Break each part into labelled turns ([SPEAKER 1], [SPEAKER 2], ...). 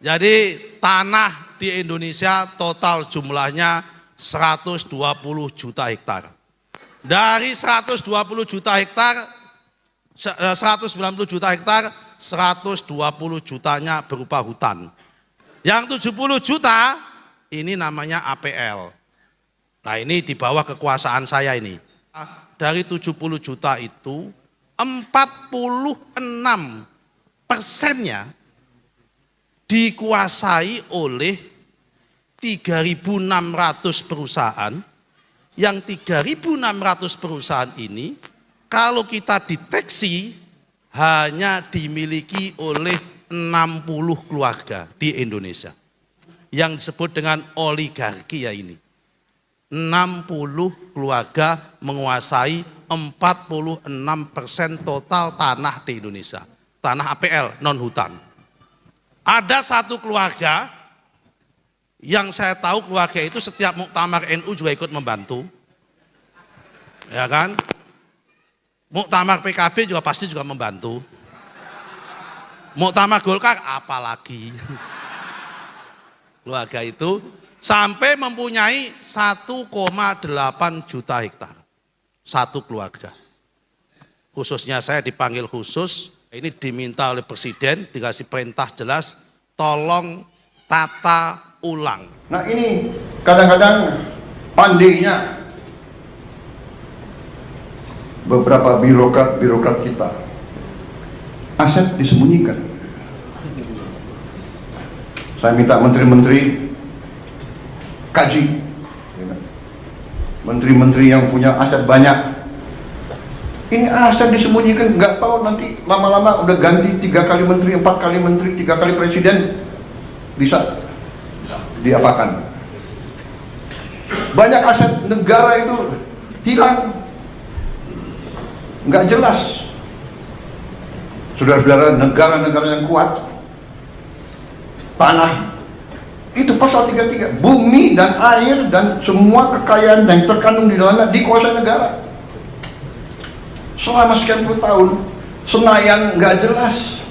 [SPEAKER 1] Jadi tanah di Indonesia total jumlahnya 120 juta hektar. Dari 120 juta hektar, 190 juta hektar, 120 jutanya berupa hutan. Yang 70 juta ini namanya APL. Nah ini di bawah kekuasaan saya ini. Dari 70 juta itu 46%-nya dikuasai oleh 3.600 perusahaan. Yang 3.600 perusahaan ini kalau kita deteksi hanya dimiliki oleh 60 keluarga di Indonesia. Yang disebut dengan oligarki ya ini. 60 keluarga menguasai 46% total tanah di Indonesia. Tanah APL, non hutan. Ada satu keluarga yang saya tahu keluarga itu setiap muktamar NU juga ikut membantu. Ya kan? Muktamar PKB juga pasti juga membantu. Muktamar Golkar apalagi. Keluarga itu sampai mempunyai 1,8 juta hektar. Satu keluarga. Khususnya saya dipanggil khusus, ini diminta oleh Presiden, dikasih perintah jelas, tolong tata ulang.
[SPEAKER 2] Nah ini kadang-kadang pandainya beberapa birokrat kita, aset disembunyikan. Saya minta menteri-menteri kaji, menteri-menteri yang punya aset banyak, ini aset disembunyikan, nggak tahu nanti lama-lama udah ganti 3 kali menteri, 4 kali menteri, 3 kali presiden, bisa diapakan. Banyak aset negara itu hilang, nggak jelas. Saudara-saudara, negara-negara yang kuat, tanah itu pasal 33, bumi dan air dan semua kekayaan yang terkandung di dalamnya dikuasai negara. Selama sekian puluh tahun, Senayan nggak jelas.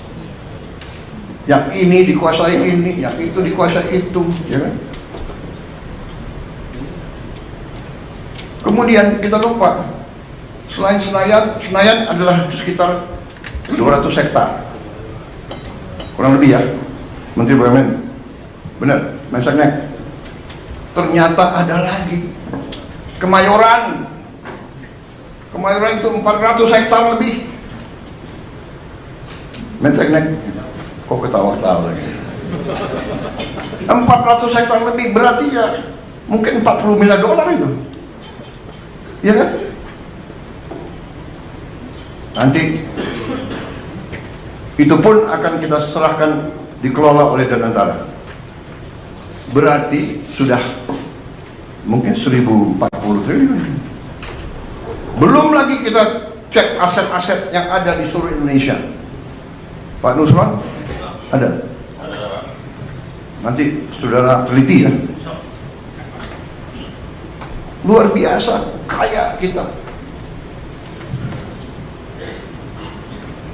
[SPEAKER 2] Yang ini dikuasai ini, yang itu dikuasai itu, ya kan? Kemudian kita lupa, selain Senayan adalah sekitar 200 hektar, kurang lebih ya, Menteri BUMN, benar, Menseknek. Ternyata ada lagi, Kemayoran itu 400 hektar lebih, Menseknek. Kok ketawa-ketawa lagi? 400 hektar lebih, berarti ya mungkin 40 miliar dolar itu, ya kan? Nanti itu pun akan kita serahkan dikelola oleh Danantara. Berarti sudah mungkin 1040 triliun. Belum lagi kita cek aset-aset yang ada di seluruh Indonesia. Pak Nusron ada? Nanti saudara teliti ya. Luar biasa kaya kita.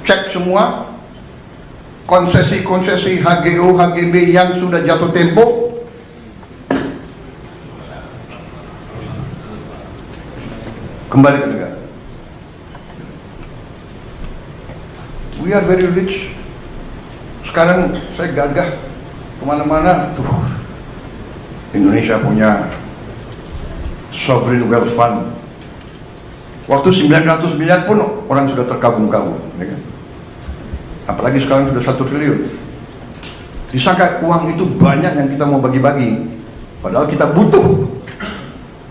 [SPEAKER 2] Cek semua konsesi-konsesi HGO, HGB yang sudah jatuh tempo, kembali ke negara. We are very rich. Sekarang saya gagah kemana-mana tuh, Indonesia punya sovereign wealth fund. Waktu 900 miliar pun orang sudah terkagum-kagum, ya kan? Apalagi sekarang sudah 1 triliun. Disangka uang itu banyak yang kita mau bagi-bagi, padahal kita butuh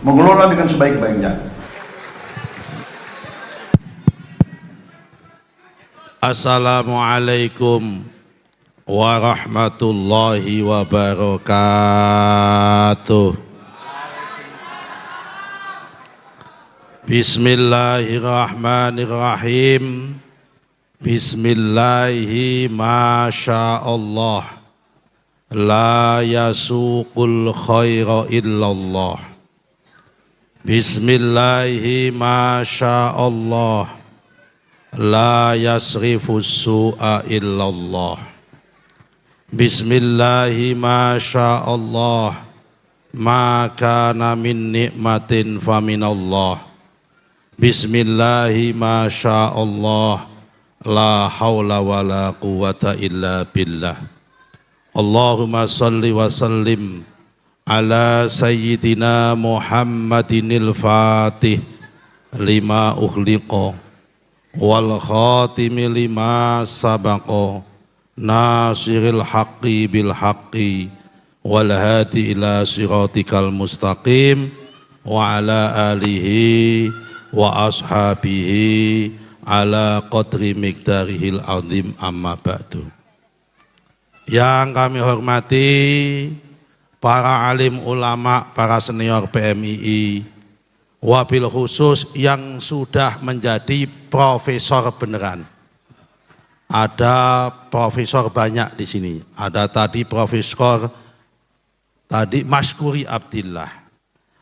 [SPEAKER 2] mengelola dengan sebaik-baiknya.
[SPEAKER 1] Assalamualaikum warahmatullahi wabarakatuh. Bismillahirrahmanirrahim. Bismillahi masyaallah. La yasuqul khaira illallah. Bismillahi masyaallah. La yasrifus su'a illallah. Bismillahi masyaallah, ma kana min nikmatin faminallah. Bismillahi masyaallah, la haula wala quwata illa billah. Allahumma salli wa sallim ala sayyidina Muhammadinil Fatih lima ukhliqa wal khatimi lima sabaqa nasiril haqqi bil haqqi wal hadi ila siratikal mustaqim wa ala alihi wa ashabihi ala qadri miqdarihil azim, amma ba'du. Yang kami hormati para alim ulama, para senior PMII, wabil khusus yang sudah menjadi profesor beneran. Ada profesor banyak di sini. Ada tadi profesor Maskuri Abdillah.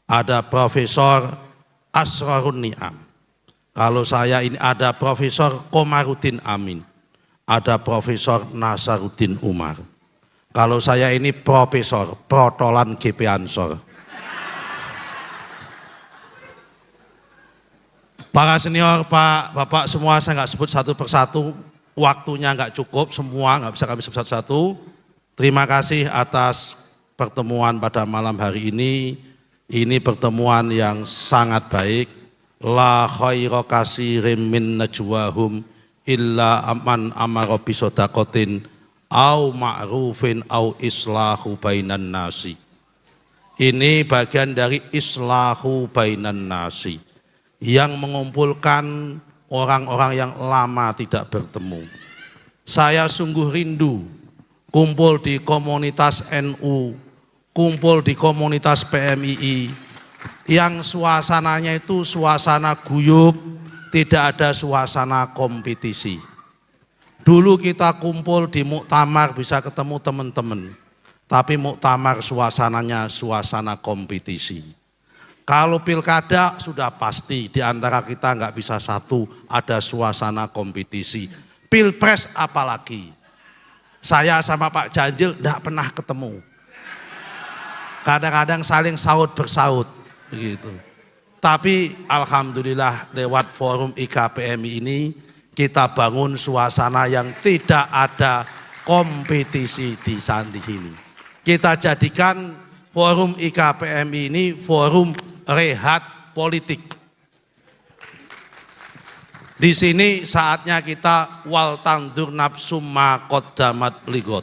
[SPEAKER 1] Ada profesor Asrarun Ni'am. Kalau saya ini ada profesor Komarudin Amin. Ada profesor Nasaruddin Umar. Kalau saya ini profesor Protolan GP Ansor. Para senior, Pak, Bapak semua saya nggak sebut satu persatu. Waktunya nggak cukup, semua nggak bisa kami sebut satu-satu. Terima kasih atas pertemuan pada malam hari ini. Ini pertemuan yang sangat baik. La khaira kasirim min najwahum illa aman amara bisodaqatin au ma'rufin au islahu bainan nasi. Ini bagian dari islahu bainan nasi yang mengumpulkan orang-orang yang lama tidak bertemu. Saya sungguh rindu kumpul di komunitas NU, kumpul di komunitas PMII, yang suasananya itu suasana guyup, tidak ada suasana kompetisi. Dulu kita kumpul di muktamar bisa ketemu teman-teman, tapi muktamar suasananya suasana kompetisi. Kalau pilkada sudah pasti di antara kita nggak bisa satu, ada suasana kompetisi. Pilpres apalagi. Saya sama Pak Janjil nggak pernah ketemu. Kadang-kadang saling saut bersaut begitu. Tapi alhamdulillah lewat forum IKPMI ini kita bangun suasana yang tidak ada kompetisi di sini. Kita jadikan forum IKPMI ini forum rehat politik. Di sini saatnya kita wal tandur nafsum ma qaddamat ligot.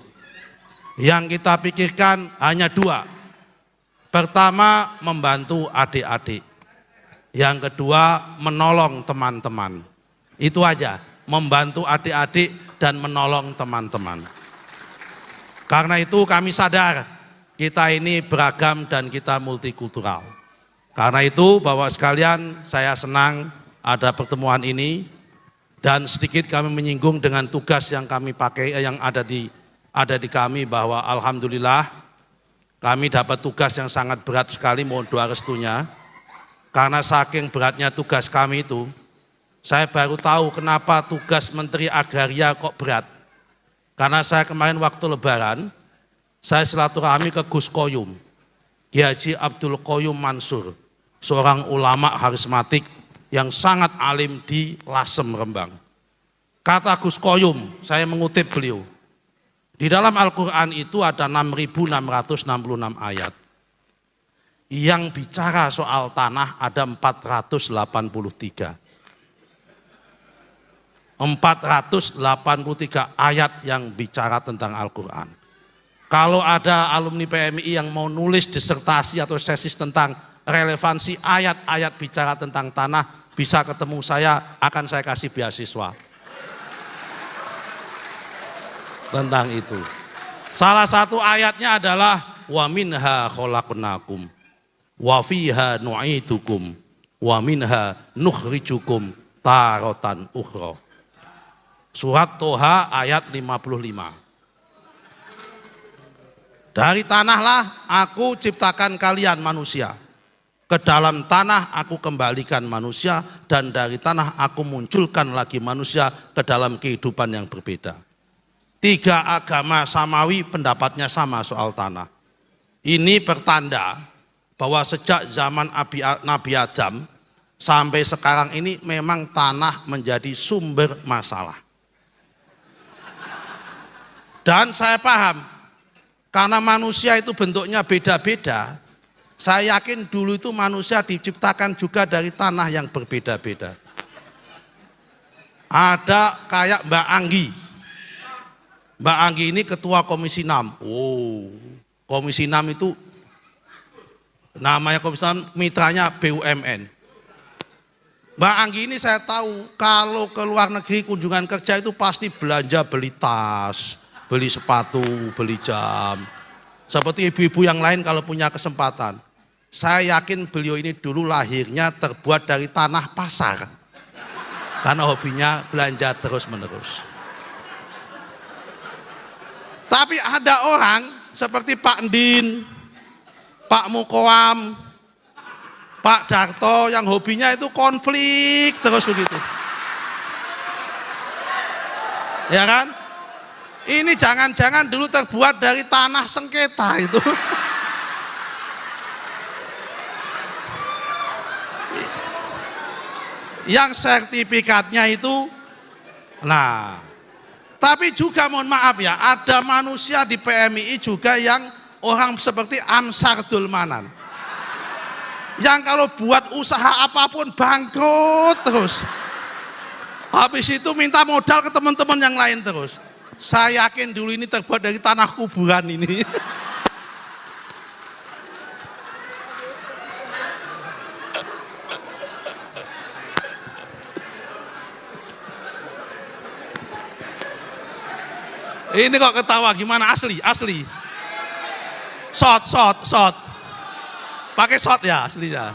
[SPEAKER 1] Yang kita pikirkan hanya dua. Pertama, membantu adik-adik. Yang kedua, menolong teman-teman. Itu aja, membantu adik-adik dan menolong teman-teman. Karena itu kami sadar kita ini beragam dan kita multikultural. Karena itu Bapak sekalian, saya senang ada pertemuan ini dan sedikit kami menyinggung dengan tugas yang kami pakai, yang ada di kami, bahwa alhamdulillah kami dapat tugas yang sangat berat sekali, mohon doa restunya. Karena saking beratnya tugas kami itu, saya baru tahu kenapa tugas Menteri Agraria kok berat. Karena saya kemarin waktu Lebaran, saya silaturahmi ke Gus Koyum, Kiai Haji Abdul Qoyum Mansur, seorang ulama karismatik yang sangat alim di Lasem, Rembang. Kata Gus Koyum, saya mengutip beliau, di dalam Al-Quran itu ada 6.666 ayat. Yang bicara soal tanah ada 483. 483 ayat yang bicara tentang Al-Quran. Kalau ada alumni PMI yang mau nulis disertasi atau tesis tentang relevansi ayat-ayat bicara tentang tanah, bisa ketemu saya, akan saya kasih beasiswa tentang itu. Salah satu ayatnya adalah wa minha khalaqnakum wa fiha nu'idukum wa minha nukhrijukum taratan ukhra. Surat Toha ayat 55. Dari tanahlah aku ciptakan kalian manusia. Ke dalam tanah aku kembalikan manusia, dan dari tanah aku munculkan lagi manusia ke dalam kehidupan yang berbeda. tiga agama samawi pendapatnya sama soal tanah. Ini pertanda bahwa sejak zaman Nabi Adam sampai sekarang ini memang tanah menjadi sumber masalah. Dan saya paham, karena manusia itu bentuknya beda-beda, saya yakin dulu itu manusia diciptakan juga dari tanah yang berbeda-beda. Ada kayak Mbak Anggi. Mbak Anggi ini ketua Komisi 6. Oh, Komisi 6 itu namanya Komisi 6, mitranya BUMN. Mbak Anggi ini saya tahu kalau ke luar negeri kunjungan kerja itu pasti belanja beli tas, beli sepatu, beli jam. Seperti ibu-ibu yang lain kalau punya kesempatan. Saya yakin beliau ini dulu lahirnya terbuat dari tanah pasar. Karena hobinya belanja terus-menerus. Tapi ada orang seperti Pak Ndin, Pak Mukoam, Pak Darto yang hobinya itu konflik terus begitu. Ya kan? Ini jangan-jangan dulu terbuat dari tanah sengketa itu. Yang sertifikatnya itu, nah, tapi juga mohon maaf ya, ada manusia di PMII juga yang orang seperti Amsardul Manan, yang kalau buat usaha apapun bangkrut terus, habis itu minta modal ke teman-teman yang lain terus. Saya yakin dulu ini terbuat dari tanah kuburan ini. Ini kok ketawa gimana, asli. Shot. Pakai shot ya aslinya.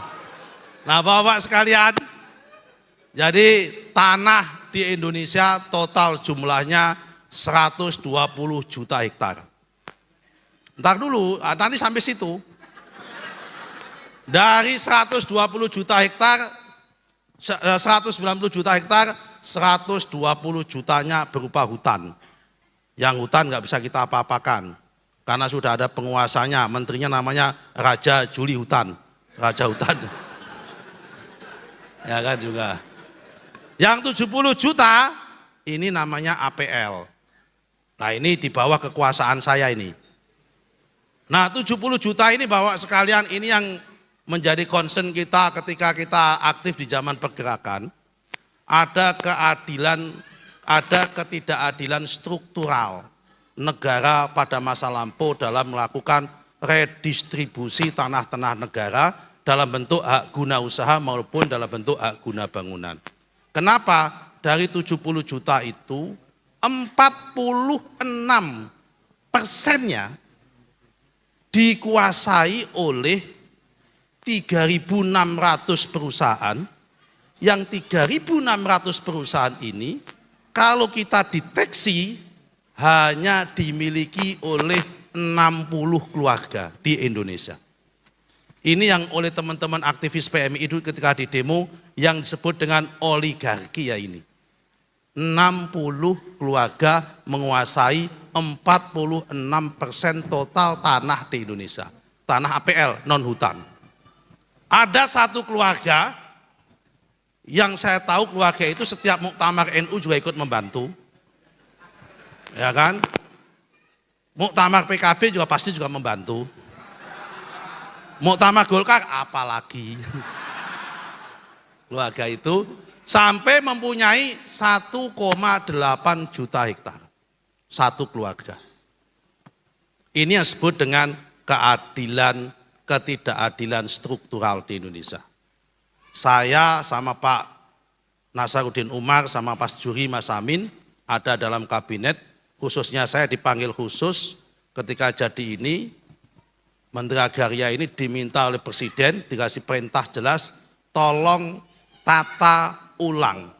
[SPEAKER 1] Nah, Bapak sekalian, jadi tanah di Indonesia total jumlahnya 120 juta hektar. Ntar dulu, nanti sampai situ. Dari 120 juta hektar, 190 juta hektar, 120 jutanya berupa hutan. Yang hutan nggak bisa kita apa-apakan karena sudah ada penguasanya, menterinya namanya Raja Juli Hutan, Raja Hutan. Ya kan juga. Yang 70 juta ini namanya APL. Nah, ini di bawah kekuasaan saya ini. Nah, 70 juta ini Bapak sekalian, ini yang menjadi concern kita ketika kita aktif di zaman pergerakan. Ada ketidakadilan struktural negara pada masa lampau dalam melakukan redistribusi tanah-tanah negara dalam bentuk hak guna usaha maupun dalam bentuk hak guna bangunan. Kenapa? Dari 70 juta itu 46%-nya dikuasai oleh 3.600 perusahaan, yang 3.600 perusahaan ini kalau kita deteksi hanya dimiliki oleh 60 keluarga di Indonesia. Ini yang oleh teman-teman aktivis PMI itu ketika di demo yang disebut dengan oligarki ya ini. 60 keluarga menguasai 46% total tanah di Indonesia. Tanah APL, non hutan. Ada satu keluarga yang saya tahu keluarga itu setiap muktamar NU juga ikut membantu. Ya kan? Muktamar PKB juga pasti juga membantu. Muktamar Golkar apalagi. Keluarga itu sampai mempunyai 1,8 juta hektar. Satu keluarga. Ini yang disebut dengan ketidakadilan struktural di Indonesia. Saya sama Pak Nasaruddin Umar sama Pak Juri Mas Amin ada dalam kabinet, khususnya saya dipanggil khusus ketika jadi ini, Menteri Agraria ini diminta oleh Presiden, dikasih perintah jelas, tolong tata ulang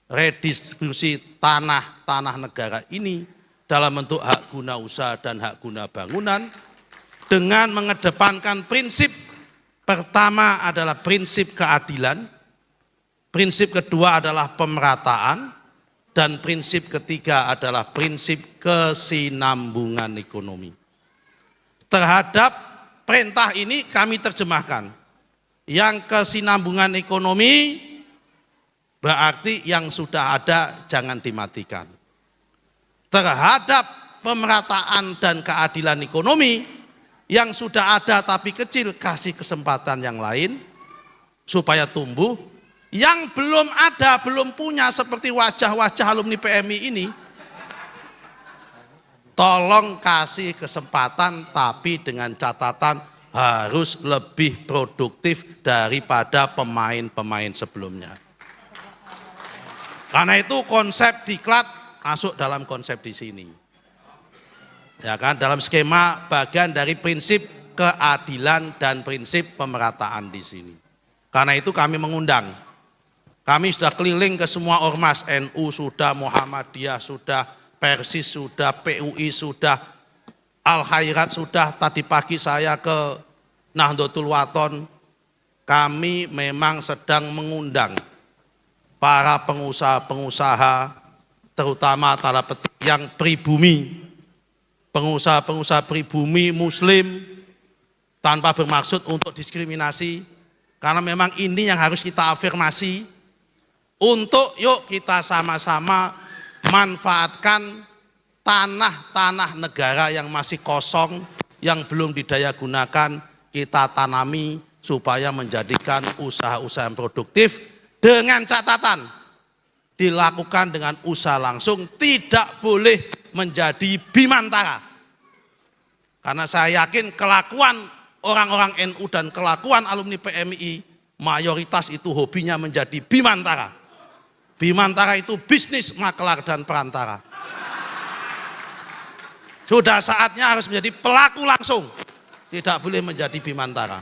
[SPEAKER 1] redistribusi tanah negara ini dalam bentuk hak guna usaha dan hak guna bangunan dengan mengedepankan prinsip. Pertama adalah prinsip keadilan, prinsip kedua adalah pemerataan, Dan prinsip ketiga adalah prinsip kesinambungan ekonomi. Terhadap perintah ini kami terjemahkan. Yang kesinambungan ekonomi berarti yang sudah ada jangan dimatikan. Terhadap pemerataan dan keadilan ekonomi, yang sudah ada tapi kecil kasih kesempatan yang lain supaya tumbuh. Yang belum ada, belum punya seperti wajah-wajah alumni PMI ini, tolong kasih kesempatan tapi dengan catatan harus lebih produktif daripada pemain-pemain sebelumnya. Karena itu konsep diklat masuk dalam konsep di sini. Ya kan, dalam skema bagian dari prinsip keadilan dan prinsip pemerataan di sini. Karena itu kami mengundang. Kami sudah keliling ke semua ormas, NU sudah, Muhammadiyah sudah, Persis sudah, PUI sudah, Al Khairat sudah, tadi pagi saya ke Nahdlatul Wathon. Kami memang sedang mengundang para pengusaha-pengusaha, terutama tanda petik yang pribumi, pengusaha-pengusaha pribumi muslim, tanpa bermaksud untuk diskriminasi, karena memang ini yang harus kita afirmasi, untuk yuk kita sama-sama manfaatkan tanah-tanah negara yang masih kosong, yang belum didaya gunakan, kita tanami supaya menjadikan usaha-usaha yang produktif, dengan catatan dilakukan dengan usaha langsung, tidak boleh menjadi bimantara. Karena saya yakin kelakuan orang-orang NU dan kelakuan alumni PMI mayoritas itu hobinya menjadi bimantara. Bimantara itu bisnis, makelar, dan perantara. Sudah saatnya harus menjadi pelaku langsung, tidak boleh menjadi bimantara.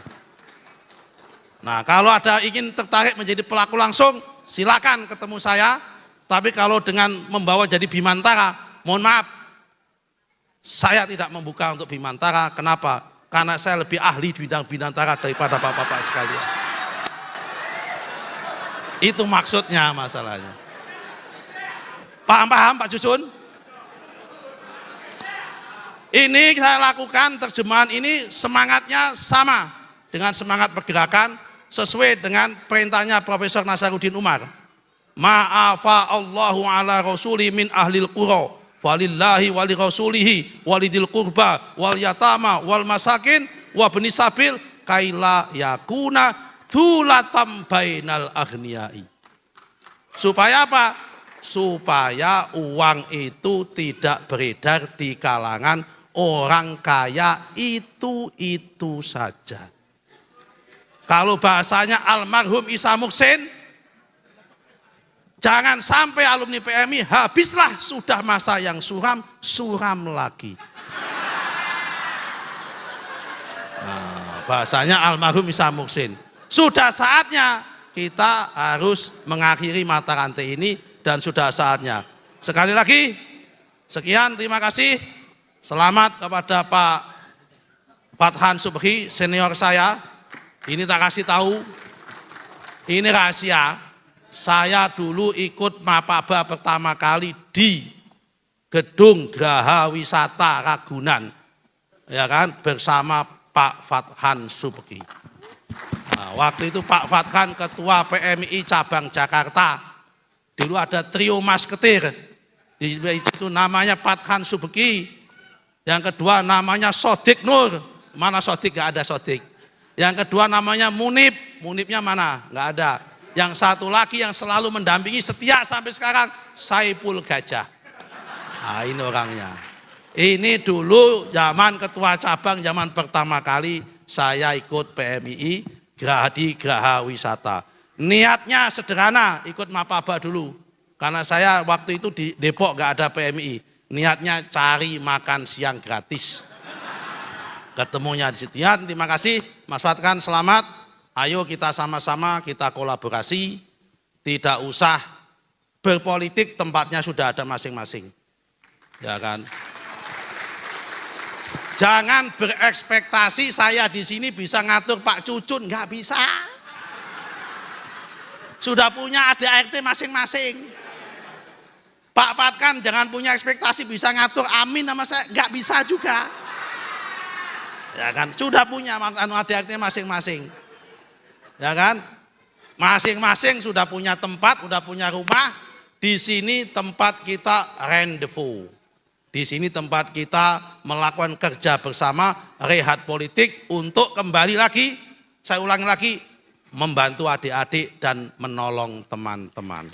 [SPEAKER 1] Nah, kalau ada ingin tertarik menjadi pelaku langsung, silakan ketemu saya. Tapi kalau dengan membawa jadi bimantara, mohon maaf, saya tidak membuka untuk bimantara. Kenapa? Karena saya lebih ahli di bidang bimantara daripada bapak-bapak sekalian. Itu maksudnya masalahnya. Paham Pak Jujun? Ini saya lakukan terjemahan ini semangatnya sama dengan semangat pergerakan sesuai dengan perintahnya Profesor Nasaruddin Umar. Ma'afa Allahu ala rasuli min ahlil qura walillahi wali rasulihi walidil qurba wal yatama wal masakin wa bani sabil kaila yakuna dulatam bainal aghniyai. Supaya apa? Supaya uang itu tidak beredar di kalangan orang kaya itu saja. Kalau bahasanya almarhum Isa Muhsin, jangan sampai alumni PMI habislah sudah masa yang suram, suram lagi. Nah, bahasanya almarhum Isa Muhsin. Sudah saatnya kita harus mengakhiri mata rantai ini dan sudah saatnya. Sekali lagi, sekian, terima kasih. Selamat kepada Pak Fathan Subhi, senior saya. Ini tak kasih tahu, ini rahasia. Saya dulu ikut Mapaba pertama kali di Gedung Graha Wisata Ragunan, ya kan, bersama Pak Fathan Subhi. Nah, waktu itu Pak Fathan ketua PMI cabang Jakarta. Dulu ada trio masketir. Di itu namanya Fathan Subhi. Yang kedua namanya Sodik Nur. Mana Sodik? Gak ada Sodik. Yang kedua namanya Munib. Munibnya mana? Gak ada. Yang satu lagi yang selalu mendampingi setia sampai sekarang, Saipul Gajah. Nah, ini orangnya. Ini dulu zaman ketua cabang, zaman pertama kali saya ikut PMI di Graha Wisata. Niatnya sederhana, ikut Mapaba dulu. Karena saya waktu itu di Depok gak ada PMI. Niatnya cari makan siang gratis. Ketemunya di situ. Ya, terima kasih Mas Fatkan, selamat. Ayo kita sama-sama kita kolaborasi. Tidak usah berpolitik, tempatnya sudah ada masing-masing. Ya kan? Jangan berekspektasi saya di sini bisa ngatur Pak Cucun, nggak bisa. Sudah punya ADART masing-masing. Pak Patkan jangan punya ekspektasi bisa ngatur amin sama saya, nggak bisa juga. Ya kan, sudah punya adik-adiknya masing-masing. Ya kan? Masing-masing sudah punya tempat, sudah punya rumah. Di sini tempat kita rendezvous. Di sini tempat kita melakukan kerja bersama, rehat politik untuk kembali lagi, saya ulangi lagi, membantu adik-adik dan menolong teman-teman.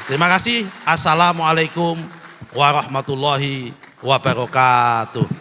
[SPEAKER 1] Terima kasih. Assalamualaikum warahmatullahi wabarakatuh.